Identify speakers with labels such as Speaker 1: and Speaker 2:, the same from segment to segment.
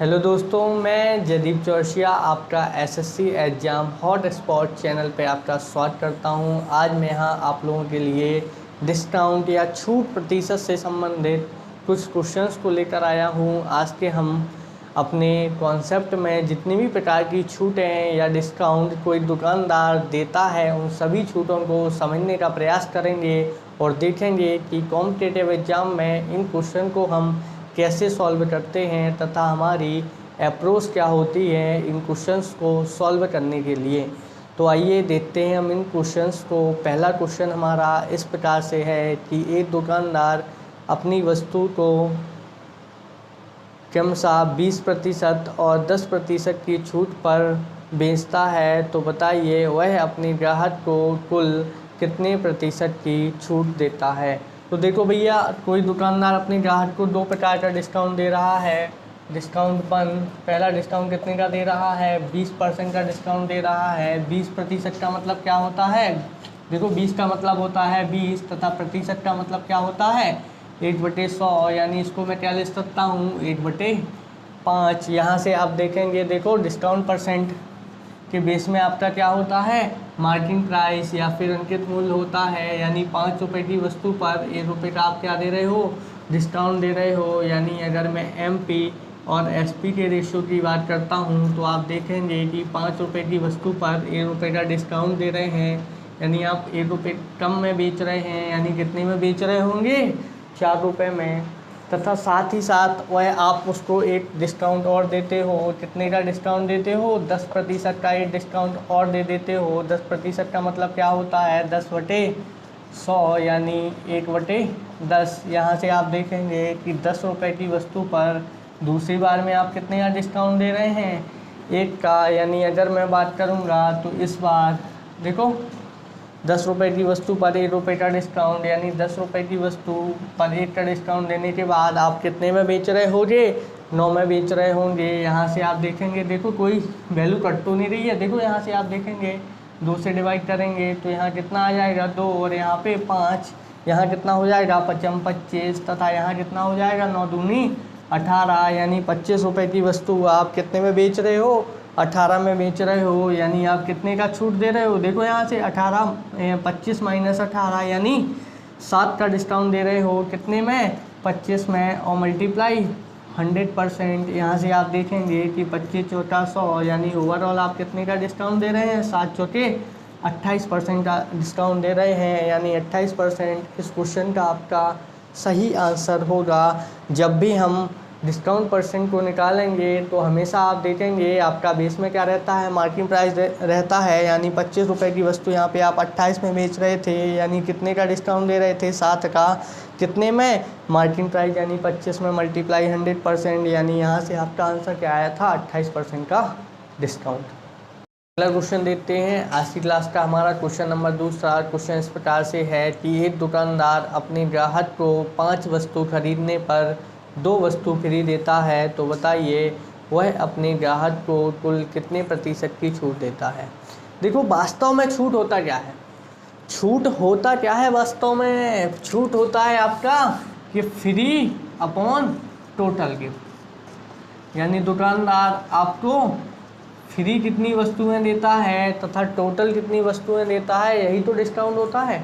Speaker 1: Hello दोस्तों, मैं जदीप चौरसिया आपका SSC exam hot spot channel पे आपका स्वागत करता हूं। आज मैं यहाँ आप लोगों के लिए डिस्काउंट या छूट प्रतिशत से संबंधित कुछ क्वेश्चंस को लेकर आया हूं। आज के हम अपने कॉन्सेप्ट में जितनी भी प्रकार की छूटें या डिस्काउंट कोई दुकानदार देता है उन सभी छूटों को समझने का प्रयास करेंगे और देखेंगे कि कॉम्पिटिटिव एग्ज़ाम में इन क्वेश्चन को हम कैसे सॉल्व करते हैं तथा हमारी अप्रोच क्या होती है इन क्वेश्चंस को सॉल्व करने के लिए। तो आइए देखते हैं हम इन क्वेश्चंस को। पहला क्वेश्चन हमारा इस प्रकार से है कि एक दुकानदार अपनी वस्तु को क्रमशः 20% और 10% की छूट पर बेचता है, तो बताइए वह अपने ग्राहक को कुल कितने प्रतिशत की छूट देता है। तो देखो भैया, कोई दुकानदार अपने ग्राहक को 2 प्रकार का डिस्काउंट दे रहा है। डिस्काउंट पहला डिस्काउंट कितने का दे रहा है? 20% का डिस्काउंट दे रहा है। 20% का मतलब क्या होता है? देखो, 20 का मतलब होता है 20 तथा प्रतिशत का मतलब क्या होता है 1/100, यानी इसको मैं क्या ले सकता हूँ 1/5। यहाँ से आप देखेंगे, देखो डिस्काउंट परसेंट के बेस में आपका क्या होता है मार्केटिंग प्राइस या फिर अंकित मूल्य होता है, यानी 5 रुपये की वस्तु पर 1 रुपये का आप क्या दे रहे हो डिस्काउंट दे रहे हो। यानी अगर मैं MP और SP के रेशियो की बात करता हूँ तो आप देखेंगे कि 5 रुपये की वस्तु पर 1 रुपये का डिस्काउंट दे रहे हैं, यानी आप 1 रुपये कम में बेच रहे हैं। यानी कितने में बेच रहे होंगे 4 रुपये में। तथा साथ ही साथ वह आप उसको एक डिस्काउंट और देते हो। कितने का डिस्काउंट देते हो? 10% का एक डिस्काउंट और दे देते हो। 10% का मतलब क्या होता है 10/100, यानी 1/10। यहाँ से आप देखेंगे कि 10 रुपये की वस्तु पर दूसरी बार में आप कितने का डिस्काउंट दे रहे हैं 1 का। यानी अगर मैं बात करूँगा तो इस बार देखो 10 रुपये की वस्तु पर 1 रुपये का डिस्काउंट, यानी 10 रुपये की वस्तु पर 1 का डिस्काउंट देने के बाद आप कितने में बेच रहे होंगे 9 में बेच रहे होंगे। यहाँ से आप देखेंगे, देखो कोई वैल्यू कट तो नहीं रही है। देखो यहाँ से आप देखेंगे 2 से डिवाइड करेंगे तो यहाँ कितना आ जाएगा 2 और यहाँ पे 5। यहाँ कितना हो जाएगा 5 25 तथा यहाँ कितना हो जाएगा 9 दूनी 18, यानी 25 रुपये की वस्तु आप कितने में बेच रहे हो 18 में बेच रहे हो। यानी आप कितने का छूट दे रहे हो? देखो यहाँ से 25 - 18 यानी 7 का डिस्काउंट दे रहे हो। कितने में 25 में और मल्टीप्लाई 100%। यहाँ से आप देखेंगे कि 25 चौका 100, यानी ओवरऑल आप कितने का डिस्काउंट दे रहे हैं 7 चौके 28% का डिस्काउंट दे रहे हैं। यानी 28% इस क्वेश्चन का आपका सही आंसर होगा। जब भी हम डिस्काउंट परसेंट को निकालेंगे तो हमेशा आप देखेंगे आपका बेस में क्या रहता है मार्केटिंग प्राइस रहता है। यानी 25 रुपये की वस्तु यहाँ पे आप 28 में बेच रहे थे, यानी कितने का डिस्काउंट दे रहे थे 7 का। कितने में मार्केटिंग प्राइस, यानी 25 में मल्टीप्लाई 100%, यानी यहाँ से आपका आंसर क्या आया था 28% का डिस्काउंट। अगला क्वेश्चन देखते हैं। आज की क्लास का हमारा क्वेश्चन नंबर दूसरा। क्वेश्चन इस प्रकार से है कि एक दुकानदार अपने ग्राहक को 5 वस्तु खरीदने पर 2 वस्तु फ्री देता है, तो बताइए वह अपने ग्राहक को कुल कितने प्रतिशत की छूट देता है। देखो, वास्तव में छूट होता क्या है? छूट होता क्या है वास्तव में? छूट होता है आपका कि फ्री अपॉन टोटल गिफ्ट, यानी दुकानदार आपको फ्री कितनी वस्तुएं देता है तथा टोटल कितनी वस्तुएं देता है, यही तो डिस्काउंट होता है।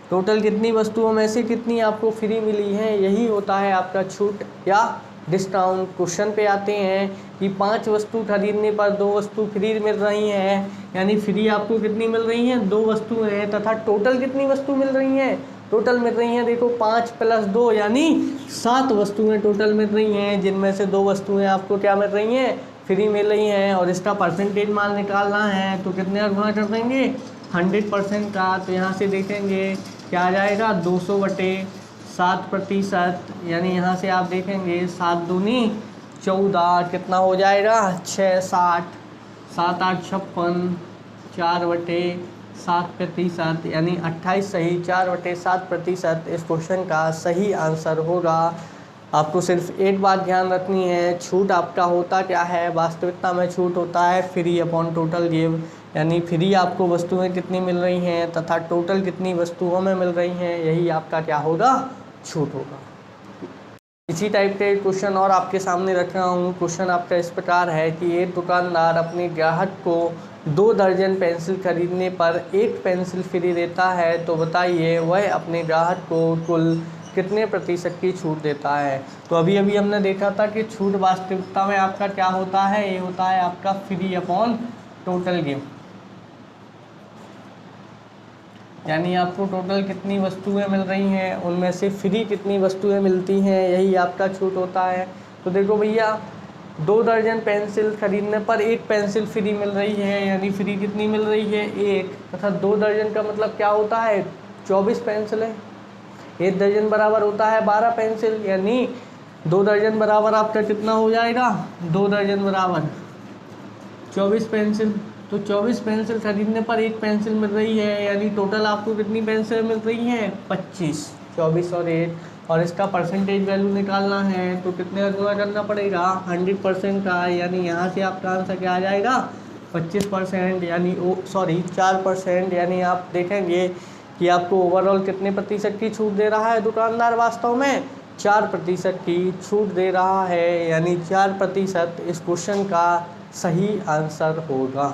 Speaker 1: टोटल कितनी वस्तुओं में से कितनी आपको फ्री मिली है, यही होता है आपका छूट या डिस्काउंट। क्वेश्चन पे आते हैं कि 5 वस्तु खरीदने पर 2 वस्तु फ्री मिल रही हैं, यानी फ्री आपको कितनी मिल रही हैं 2 वस्तुएं, तथा टोटल कितनी वस्तु मिल रही हैं टोटल मिल रही हैं देखो 5 + 2 यानी 7 वस्तुएं टोटल मिल रही हैं, जिनमें से 2 वस्तुएं आपको क्या मिल रही हैं फ्री मिल रही हैं। और इसका परसेंटेज मान निकालना है तो कितने का गुणा कर देंगे 100% का। तो यहाँ से देखेंगे क्या आ जाएगा 200/7%, यानी यहाँ से आप देखेंगे 7 दूनी 14, कितना हो जाएगा 6 60 7 8 56 4/7%, यानी 28 सही 4/7% इस क्वेश्चन का सही आंसर होगा। आपको सिर्फ एक बात ध्यान रखनी है, छूट आपका होता क्या है वास्तविकता में? छूट होता है फ्री अपॉन टोटल गिव, यानी फ्री आपको वस्तुएं कितनी मिल रही हैं तथा टोटल कितनी वस्तुओं में मिल रही हैं, यही आपका क्या होगा छूट होगा। इसी टाइप का एक क्वेश्चन और आपके सामने रख रहा हूँ। क्वेश्चन आपका इस प्रकार है कि एक दुकानदार अपने ग्राहक को 2 दर्जन पेंसिल खरीदने पर 1 पेंसिल फ्री देता है, तो बताइए वह अपने ग्राहक को कुल कितने प्रतिशत की छूट देता है। तो अभी अभी हमने देखा था कि छूट वास्तविकता में आपका क्या होता है, ये होता है आपका फ्री अपॉन टोटल गिफ्ट, यानी आपको टोटल कितनी वस्तुएं मिल रही हैं उनमें से फ्री कितनी वस्तुएं मिलती हैं, यही आपका छूट होता है। तो देखो भैया 2 दर्जन पेंसिल खरीदने पर 1 पेंसिल फ्री मिल रही है, यानी फ्री कितनी मिल रही है 1, तथा 2 दर्जन का मतलब क्या होता है 24 पेंसिल है। 1 दर्जन बराबर होता है 12 पेंसिल, यानी 2 दर्जन बराबर आपका कितना हो जाएगा, 2 दर्जन बराबर 24 पेंसिल। तो 24 पेंसिल खरीदने पर 1 पेंसिल मिल रही है, यानी टोटल आपको कितनी पेंसिल मिल रही हैं 25, 24 और 1। और इसका परसेंटेज वैल्यू निकालना है तो कितने का गुणा करना पड़ेगा 100% का, यानी यहाँ से आपका आंसर क्या आ जाएगा 25%, यानी 4%। यानी आप देखेंगे कि आपको ओवरऑल कितने प्रतिशत की छूट दे रहा है दुकानदार, वास्तव में 4% की छूट दे रहा है, यानी 4% इस क्वेश्चन का सही आंसर होगा।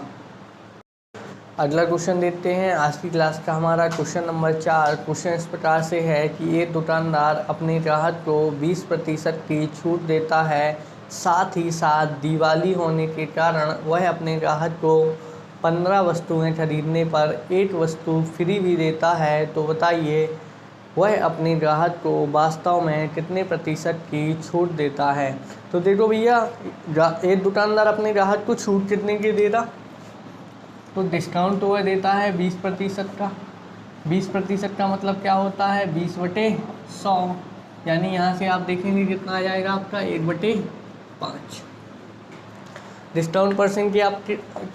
Speaker 1: अगला क्वेश्चन देखते हैं आज की क्लास का हमारा क्वेश्चन नंबर 4। क्वेश्चन इस प्रकार से है कि एक दुकानदार अपने ग्राहक को 20% की छूट देता है, साथ ही साथ दिवाली होने के कारण वह अपने ग्राहक को 15 वस्तुएं खरीदने पर 1 वस्तु फ्री भी देता है, तो बताइए वह अपने ग्राहक को वास्तव में कितने प्रतिशत की छूट देता है। तो देखो भैया एक दुकानदार अपने ग्राहक को छूट कितने की दे रहा, तो डिस्काउंट तो वह देता है 20% का। 20% का मतलब क्या होता है 20/100, यानी यहाँ से आप देखेंगे कितना आ जाएगा आपका 1/5। डिस्काउंट परसेंट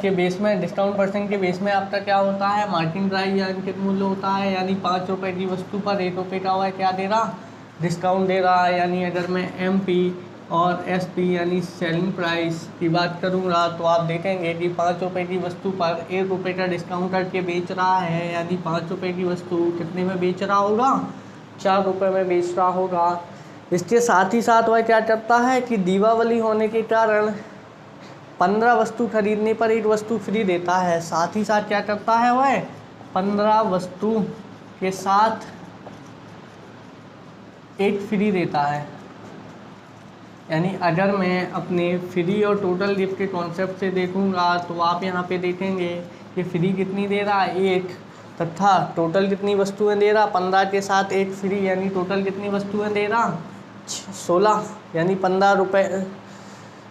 Speaker 1: के बेस में, डिस्काउंट परसेंट के बेस में आपका क्या होता है मार्केटिंग प्राइस या अंकित मूल्य होता है, यानी 5 रुपये की वस्तु पर 1 रुपये का वह क्या दे रहा डिस्काउंट दे रहा है। यानी अगर मैं MP और SP यानी सेलिंग प्राइस की बात करूँगा तो आप देखेंगे कि 5 रुपये की वस्तु पर 1 रुपये का डिस्काउंट करके बेच रहा है, यानी 5 रुपये की वस्तु कितने में बेच रहा होगा 4 रुपये में बेच रहा होगा। इसके साथ ही साथ वह क्या करता है कि दीपावली होने के कारण 15 वस्तु खरीदने पर 1 वस्तु फ्री देता है, साथ ही साथ क्या करता है वह 15 वस्तु के साथ 1 फ्री देता है। यानी अगर मैं अपने फ्री और टोटल गिफ्ट के कॉन्सेप्ट से देखूंगा तो आप यहाँ पे देखेंगे कि फ्री कितनी दे रहा है 1, तथा टोटल कितनी वस्तुएं दे रहा 15 के साथ 1 फ्री, यानी टोटल कितनी वस्तुएं दे रहा 16, यानी 15 रुपये,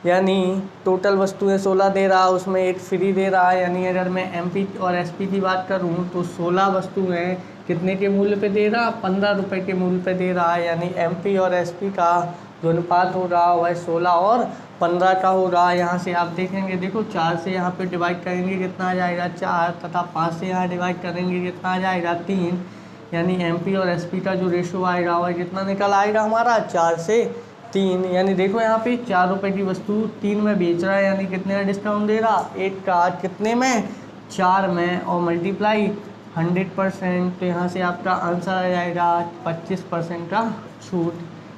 Speaker 1: यानी टोटल वस्तुएं 16 दे रहा, उसमें 1 फ्री दे रहा है। यानी अगर मैं MP और SP की बात करूं तो 16 वस्तुएं कितने के मूल्य पे दे रहा 15 रुपये के मूल्य पे दे रहा है, यानी MP और SP का जो अनुपात हो रहा वह 16 और 15 का हो रहा है। यहाँ से आप देखेंगे देखो 4 से यहाँ पे डिवाइड करेंगे कितना आ जाएगा 4, तथा 5 से यहाँ डिवाइड करेंगे कितना आ जाएगा 3, यानी MP और SP का जो रेशो आएगा वह कितना निकल आएगा हमारा 4 से 3। यानी देखो यहाँ पे 4 रुपये की वस्तु 3 में बेच रहा है, यानी कितने का डिस्काउंट दे रहा 1 का, कितने में 4 में, और मल्टीप्लाई 100%, तो यहाँ से आपका आंसर आ जाएगा 25% का छूट।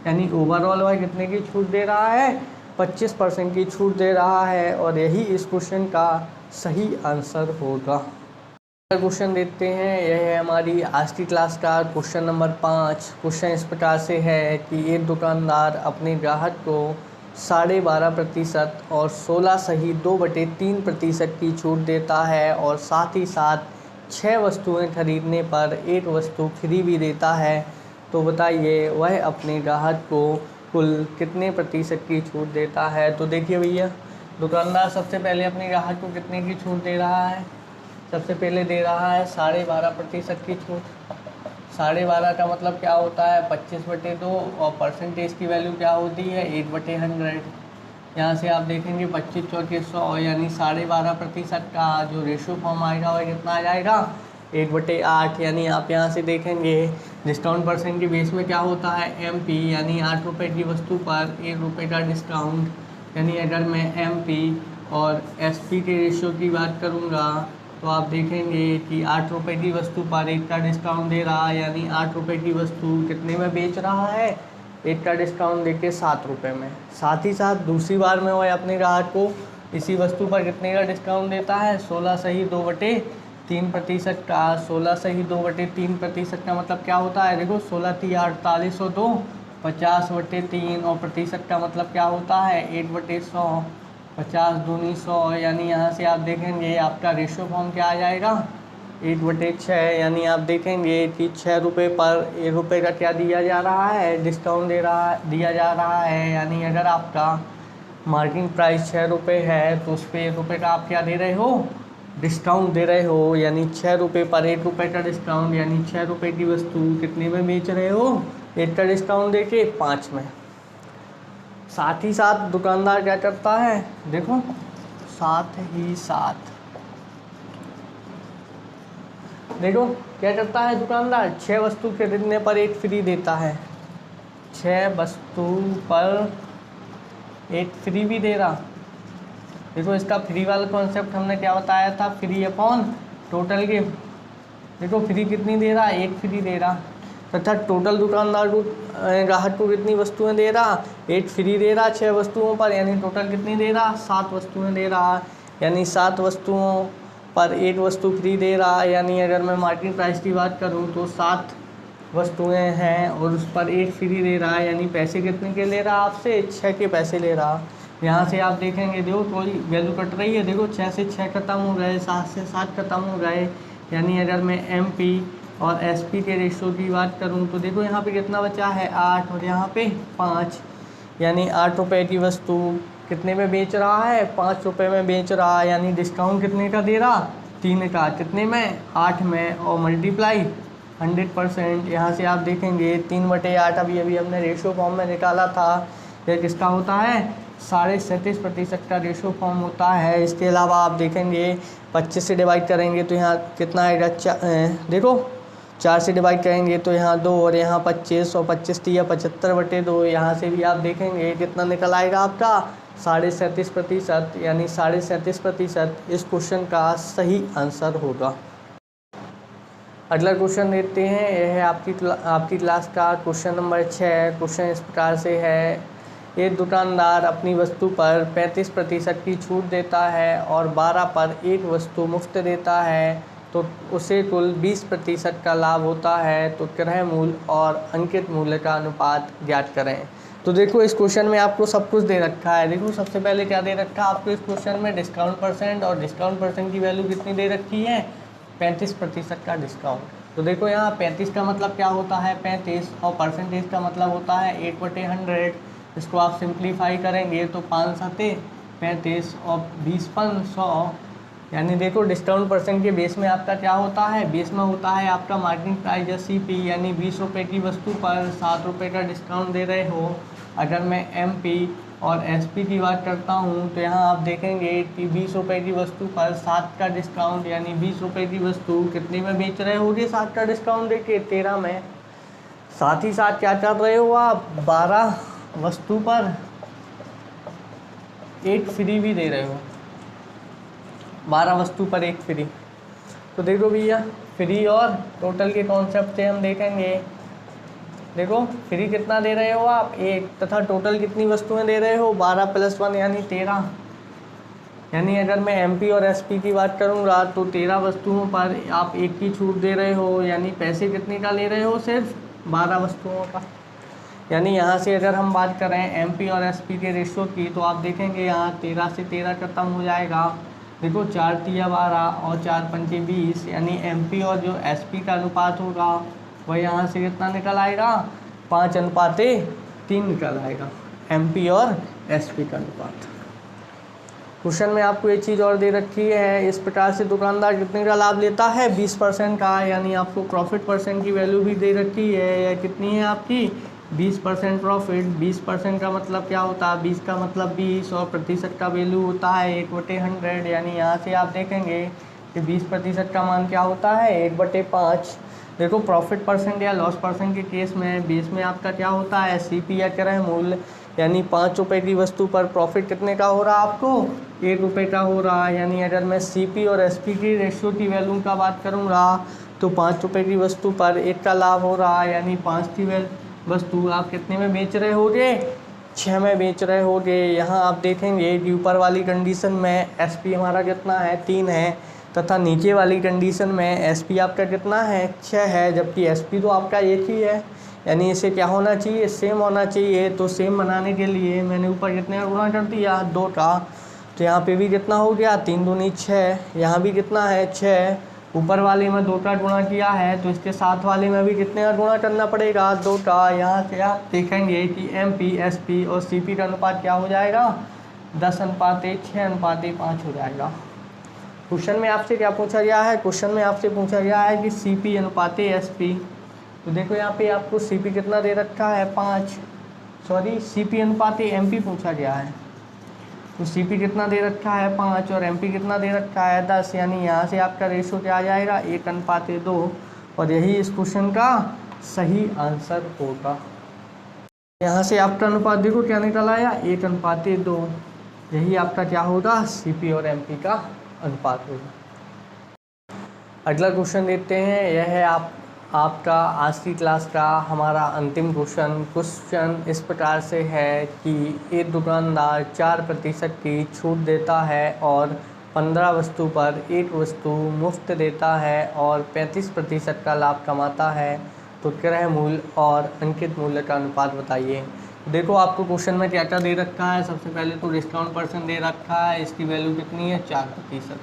Speaker 1: यानी ओवरऑल वह कितने की छूट दे रहा है 25% की छूट दे रहा है, और यही इस क्वेश्चन का सही आंसर होगा। क्वेश्चन देखते हैं, यह है हमारी आज की क्लास का क्वेश्चन नंबर 5। क्वेश्चन इस प्रकार से है कि एक दुकानदार अपने ग्राहक को 12.5% और 16 सही 2/3% की छूट देता है, और साथ ही साथ 6 वस्तुएं खरीदने पर 1 वस्तु फ्री भी देता है, तो बताइए वह अपने ग्राहक को कुल कितने प्रतिशत की छूट देता है। तो देखिए भैया दुकानदार सबसे पहले अपने ग्राहक को कितने की छूट दे रहा है, सबसे पहले दे रहा है 12.5% की छूट। 12.5 का मतलब क्या होता है 25/2, और परसेंटेज की वैल्यू क्या होती है 8/100। यहाँ से आप देखेंगे 25 चौके 100, यानी 12.5% का जो रेशो फॉर्म आएगा वह कितना आ जाएगा 1/8। यानी आप यहाँ से देखेंगे डिस्काउंट परसेंट के बेस में क्या होता है MP, यानी 8 रुपये की वस्तु पर 1 रुपये का डिस्काउंट। यानी अगर मैं MP और SP के रेशियो की बात करूँगा तो आप देखेंगे कि 8 रुपये की वस्तु पर 1 का डिस्काउंट दे रहा है, यानी 8 रुपये की वस्तु कितने में बेच रहा है 8 का डिस्काउंट देके 7 रुपये में। साथ ही साथ दूसरी बार में वह अपने ग्राहक को इसी वस्तु पर कितने का डिस्काउंट देता है, 16 सही 2/3% का। 16 सही 2/3% का मतलब क्या होता है, देखो 16 × 48 और 2 50/3 और प्रतिशत का मतलब क्या होता है 1/100, 50 दूनी 100। यानी यहाँ से आप देखेंगे आपका रेशियो फॉर्म क्या आ जाएगा 1/6। यानी आप देखेंगे कि 6 रुपये पर 1 रुपये का क्या दिया जा रहा है, डिस्काउंट दिया जा रहा है। यानी अगर आपका मार्केटिंग प्राइस 6 रुपये है तो उस पर 1 रुपये का आप क्या दे रहे हो, डिस्काउंट दे रहे हो। यानी 6 रुपये पर 1 रुपये का डिस्काउंट, यानी 6 रुपये की वस्तु कितने में बेच रहे हो, 1 का डिस्काउंट देके 5 में। साथ ही साथ दुकानदार क्या करता है, देखो साथ ही साथ देखो क्या करता है दुकानदार, 6 वस्तु खरीदने पर 1 फ्री देता है। 6 वस्तु पर 1 फ्री भी दे रहा। देखो इसका फ्री वाला कॉन्सेप्ट हमने क्या बताया था, फ्री अपॉन टोटल गिफ्ट। देखो फ्री कितनी दे रहा, 1 फ्री दे रहा, तथा टोटल दुकानदार को ग्राहक को कितनी वस्तुएं दे रहा, 1 फ्री दे रहा 6 वस्तुओं पर। यानी टोटल कितनी दे रहा, 7 वस्तुएं दे रहा। यानी 7 वस्तुओं पर 1 वस्तु फ्री दे रहा। यानी अगर मैं मार्केटिंग प्राइस की बात करूं तो 7 वस्तुएं हैं और उस पर 1 फ्री दे रहा है। यानी पैसे कितने के ले रहा आपसे, 6 के पैसे ले रहा। यहाँ से आप देखेंगे देखो कोई वैल्यू कट रही है, देखो 6 से 6 खत्म हो गए, 7 से 7 खत्म हो गए। यानी अगर मैं MP और SP के रेशो की बात करूं तो देखो यहाँ पे कितना बचा है 8 और यहाँ पे 5। यानी 8 रुपये की वस्तु कितने में बेच रहा है, 5 रुपये में बेच रहा। यानी डिस्काउंट कितने का दे रहा, 3 का, कितने में 8 में, और मल्टीप्लाई 100%। यहाँ से आप देखेंगे 3/8 अभी हमने रेशो फॉर्म में निकाला था, यह किसका होता है 37.5% का रेशो फॉर्म होता है। इसके अलावा आप देखेंगे 25 से डिवाइड करेंगे तो यहाँ कितना आएगा, देखो 4 से डिवाइड करेंगे तो यहाँ 2 और यहाँ 25 और 25 या 75/2। यहाँ से भी आप देखेंगे कितना निकल आएगा आपका 37.5%। यानी 37.5% इस क्वेश्चन का सही आंसर होगा। अगला क्वेश्चन देखते हैं, यह है आपकी क्लास का क्वेश्चन नंबर 6। क्वेश्चन इस प्रकार से है, एक दुकानदार अपनी वस्तु पर 35% की छूट देता है और 12 पर एक वस्तु मुफ्त देता है तो उसे कुल 20% का लाभ होता है। तो क्रय मूल्य और अंकित मूल्य का अनुपात ज्ञात करें। तो देखो इस क्वेश्चन में आपको सब कुछ दे रखा है। देखो सबसे पहले क्या दे रखा है आपको इस क्वेश्चन में, डिस्काउंट परसेंट, और डिस्काउंट परसेंट की वैल्यू कितनी दे रखी है 35% का डिस्काउंट। तो देखो यहाँ 35 का मतलब क्या होता है 35 और परसेंटेज का मतलब होता है 1/100। इसको आप सिंप्लीफाई करेंगे तो 5 7 35 और 20 5 100। यानी देखो डिस्काउंट परसेंट के बेस में आपका क्या होता है, बेस में होता है आपका मार्केटिंग प्राइस या CP। यानी 20 रुपये की वस्तु पर 7 रुपये का डिस्काउंट दे रहे हो। अगर मैं MP और SP की बात करता हूँ तो यहाँ आप देखेंगे कि 20 रुपये की वस्तु पर 7 का डिस्काउंट, यानी 20 रुपये की वस्तु कितने में बेच रहे होगे 7 का डिस्काउंट देके 13 में। साथ ही साथ क्या कर रहे हो आप 12 वस्तु पर 1 फ्री भी दे रहे हो, 12 वस्तु पर 1 फ्री। तो देखो भैया फ्री और टोटल के कॉन्सेप्ट से हम देखेंगे, देखो फ्री कितना दे रहे हो आप 1, तथा टोटल कितनी वस्तुएं दे रहे हो 12 + 1 यानी 13। यानी अगर मैं MP और SP की बात करूँगा तो 13 वस्तुओं पर आप 1 की छूट दे रहे हो। यानी पैसे कितने का ले रहे हो, सिर्फ 12 वस्तुओं का। यानी यहाँ से अगर हम बात करें MP और SP के रेशो की तो आप देखेंगे यहाँ 13 से 13 खत्म हो जाएगा। देखो 4 × 12 और 4 × 5 20। यानी MP और जो SP का अनुपात होगा वह यहाँ से कितना निकल आएगा 5:3 निकल आएगा, MP और SP का अनुपात। क्वेश्चन में आपको एक चीज़ और दे रखी है, इस प्रकार से दुकानदार कितने का लाभ लेता है 20% का। यानी आपको प्रॉफिट परसेंट की वैल्यू भी दे रखी है, या कितनी है आपकी 20% प्रॉफिट। 20% का मतलब क्या होता है, 20 का मतलब 20 और प्रतिशत का वैल्यू होता है 1/100। यानी यहाँ से आप देखेंगे कि 20% का मान क्या होता है 1/5। देखो प्रॉफिट परसेंट या लॉस परसेंट के केस में बेस में आपका क्या होता है CP या क्रय मूल्य। यानी 5 रुपये की वस्तु पर प्रॉफिट कितने का हो रहा है आपको 1 रुपये का हो रहा है। यानी अगर मैं CP और SP की रेशियो की वैल्यू का बात करूँगा तो 5 रुपये की वस्तु पर 1 का लाभ हो रहा है। यानी वस्तु आप कितने में बेच रहे होगे, 6 में बेच रहे होगे। यहाँ आप देखेंगे कि ऊपर वाली कंडीशन में SP हमारा कितना है, 3 है, तथा नीचे वाली कंडीशन में SP आपका कितना है, 6 है, जबकि SP तो आपका एक ही है, यानी इसे क्या होना चाहिए, सेम होना चाहिए। तो सेम बनाने के लिए मैंने ऊपर कितने का गुणा कर दिया, 2 का, तो यहाँ पे भी कितना हो गया, 3 दूनी 6, यहाँ भी कितना है, 6, ऊपर वाले में 2 का गुणा किया है, तो इसके साथ वाले में भी कितने का गुणा करना पड़ेगा, 2 का। यहाँ से आप देखेंगे कि MP, SP और CP का अनुपात क्या हो जाएगा, 10:6:5 हो जाएगा। क्वेश्चन में आपसे क्या पूछा गया है, क्वेश्चन में आपसे पूछा गया है कि CP अनुपात SP। तो देखो यहाँ पे आपको CP कितना दे रखा है, 5, सॉरी CP अनुपात MP पूछा गया है। तो CP कितना दे रखा है, 5, और MP कितना दे रखा है, 10, यानी यहाँ से आपका रेशो क्या आ जाएगा, 1:2, और यही इस क्वेश्चन का सही आंसर होगा। यहाँ से आपका अनुपात देखो क्या निकल आया, 1:2, यही आपका क्या होगा, CP और MP का अनुपात होगा। अगला क्वेश्चन देखते हैं, यह है आपका आज की क्लास का हमारा अंतिम क्वेश्चन इस प्रकार से है कि एक दुकानदार 4% की छूट देता है और 15 वस्तु पर एक वस्तु मुफ्त देता है और 35% का लाभ कमाता है, तो क्रय मूल्य और अंकित मूल्य का अनुपात बताइए। देखो आपको क्वेश्चन में क्या क्या दे रखा है, सबसे पहले तो डिस्काउंट परसेंट दे रखा है, इसकी वैल्यू कितनी है, 4%।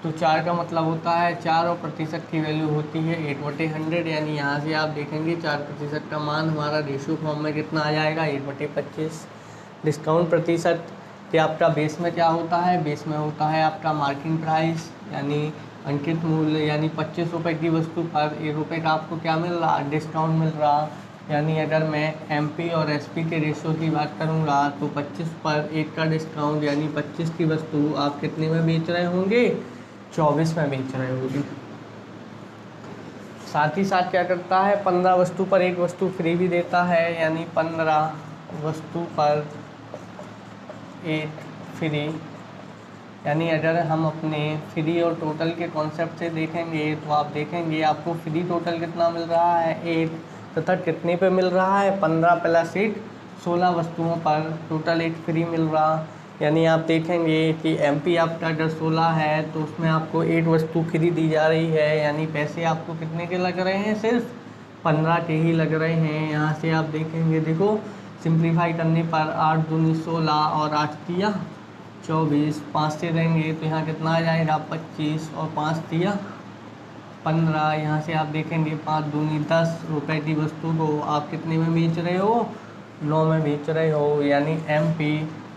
Speaker 1: तो 4 का मतलब होता है 4 और प्रतिशत की वैल्यू होती है 8/100, यानी यहाँ से आप देखेंगे 4% का मान हमारा रेशियो फॉर्म में कितना आ जाएगा, 8/25। डिस्काउंट प्रतिशत कि आपका बेस में क्या होता है, बेस में होता है आपका मार्किंग प्राइस, यानी अंकित मूल्य, यानी 25 रुपये की वस्तु पर 1 रुपये का आपको क्या मिल रहा, डिस्काउंट मिल रहा। यानी अगर मैं MP और SP के रेशियो की बात करूँगा तो 25 पर 1 का डिस्काउंट, यानी 25 की वस्तु आप कितने में बेच रहे होंगे, 24 में बेच रहे होगी। साथ ही साथ क्या करता है, 15 वस्तु पर एक वस्तु फ्री भी देता है, यानी 15 वस्तु पर एक फ्री। यानी अगर हम अपने फ्री और टोटल के कॉन्सेप्ट से देखेंगे तो आप देखेंगे आपको फ्री टोटल कितना मिल रहा है, 1, तथा कितने पे मिल रहा है, 15 + 1, 16 वस्तुओं पर टोटल 1 फ्री मिल रहा। यानी आप देखेंगे कि MP आपका अगर 16 है तो उसमें आपको 1 वस्तु फ्री दी जा रही है, यानी पैसे आपको कितने के लग रहे हैं, सिर्फ 15 के ही लग रहे हैं। यहाँ से आप देखेंगे, देखो सिंप्लीफाई करने पर 8 दूनी 16 और 8 तिया 24, 5 से देंगे तो यहाँ कितना आ जाएगा, 25, और 5 तिया 15। यहाँ से आप देखेंगे 5 दूनी 10 रुपये की वस्तु को आप कितने में बेच रहे हो, 9 में बेच रहे हो। यानी MP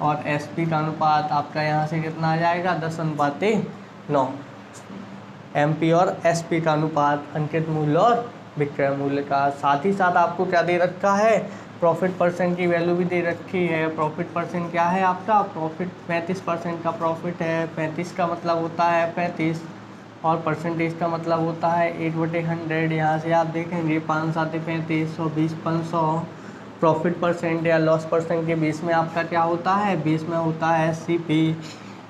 Speaker 1: और SP का अनुपात आपका यहाँ से कितना आ जाएगा, 10:9। MP और SP का अनुपात अंकित मूल्य और विक्रय मूल्य का। साथ ही साथ आपको क्या दे रखा है, प्रॉफिट परसेंट की वैल्यू भी दे रखी है। प्रॉफिट परसेंट क्या है आपका, प्रॉफिट 35% का प्रॉफिट है। 35 का मतलब होता है 35, और परसेंटेज का मतलब होता है 8/100। यहाँ से आप देखेंगे 5 × 7 = 35 और 20 × 500। प्रॉफिट परसेंट या लॉस परसेंट के बेस में आपका क्या होता है, बेस में होता है CP,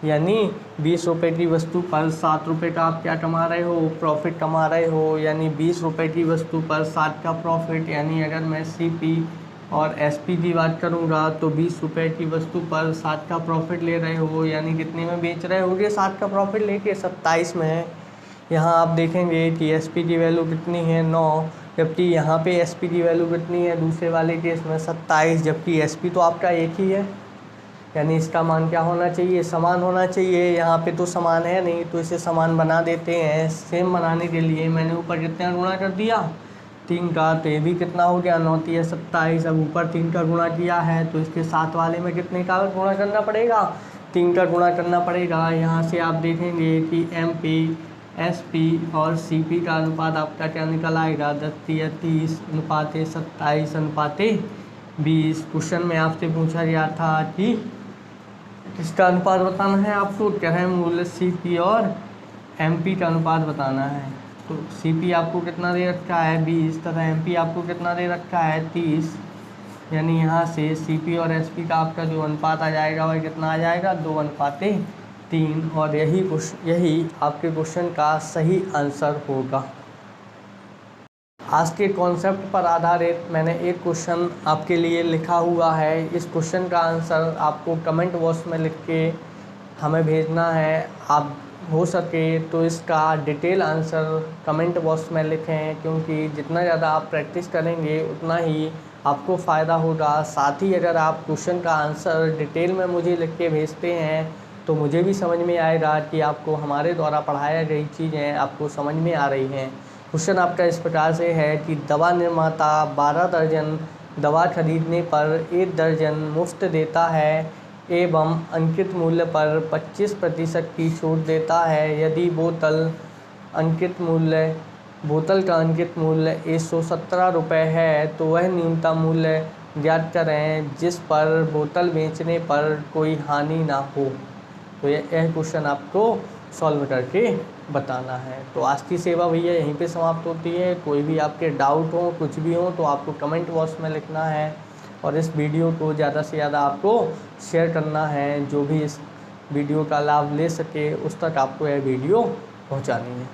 Speaker 1: यानी 20 रुपये की वस्तु पर 7 रुपये का आप क्या कमा रहे हो, प्रॉफिट कमा रहे हो। यानी 20 रुपये की वस्तु पर 7 का प्रॉफिट। यानी अगर मैं CP और SP की बात करूँगा तो 20 रुपये की वस्तु पर 7 का प्रॉफिट ले रहे हो, यानी कितने में बेच रहे होगे, 7 का प्रॉफिट लेके 27 में। यहाँ आप देखेंगे कि SP की वैल्यू कितनी है, 9, जबकि यहाँ पे SP की वैल्यू कितनी है, दूसरे वाले केस में 27, जबकि SP तो आपका एक ही है, यानी इसका मान क्या होना चाहिए, समान होना चाहिए। यहाँ पे तो समान है नहीं, तो इसे समान बना देते हैं। सेम बनाने के लिए मैंने ऊपर कितना गुणा कर दिया, 3 का, तो ये भी कितना हो गया, 9 × 27। अब ऊपर 3 का गुणा किया है तो इसके साथ वाले में कितने का गुणा करना पड़ेगा, 3 का गुणा करना पड़ेगा। यहाँ से आप देखेंगे कि MP, SP और CP का अनुपात आपका क्या निकल आएगा, 10/30 अनुपात 27 अनुपात 20। क्वेश्चन में आपसे पूछा गया था कि किसका अनुपात बताना है आपको, क्रय मूल्य CP और MP का अनुपात बताना है। तो CP आपको कितना दे रखा है, 20, तथा MP आपको कितना दे रखा है, 30। यानी यहाँ से CP और SP का आपका जो अनुपात आ जाएगा वह कितना आ जाएगा, 2:3, और यही आपके क्वेश्चन का सही आंसर होगा। आज के कॉन्सेप्ट पर आधारित मैंने एक क्वेश्चन आपके लिए लिखा हुआ है। इस क्वेश्चन का आंसर आपको कमेंट बॉक्स में लिख के हमें भेजना है। आप हो सके तो इसका डिटेल आंसर कमेंट बॉक्स में लिखें, क्योंकि जितना ज़्यादा आप प्रैक्टिस करेंगे उतना ही आपको फ़ायदा होगा। साथ ही अगर आप क्वेश्चन का आंसर डिटेल में मुझे लिख के भेजते हैं तो मुझे भी समझ में आएगा कि आपको हमारे द्वारा पढ़ाया गई चीज़ें आपको समझ में आ रही हैं। क्वेश्चन आपका इस प्रकार से है कि दवा निर्माता 12 दर्जन दवा खरीदने पर 1 दर्जन मुफ्त देता है एवं अंकित मूल्य पर 25% की छूट देता है। यदि बोतल का अंकित मूल्य 117 रुपये है तो वह न्यूनतम मूल्य ज्ञात करें जिस पर बोतल बेचने पर कोई हानि ना हो। तो यह क्वेश्चन आपको सॉल्व करके बताना है। तो आज की सेवा भैया यहीं पे समाप्त होती है। कोई भी आपके डाउट हो, कुछ भी हो, तो आपको कमेंट बॉक्स में लिखना है और इस वीडियो को ज़्यादा से ज़्यादा आपको शेयर करना है। जो भी इस वीडियो का लाभ ले सके उस तक आपको यह वीडियो पहुंचानी है।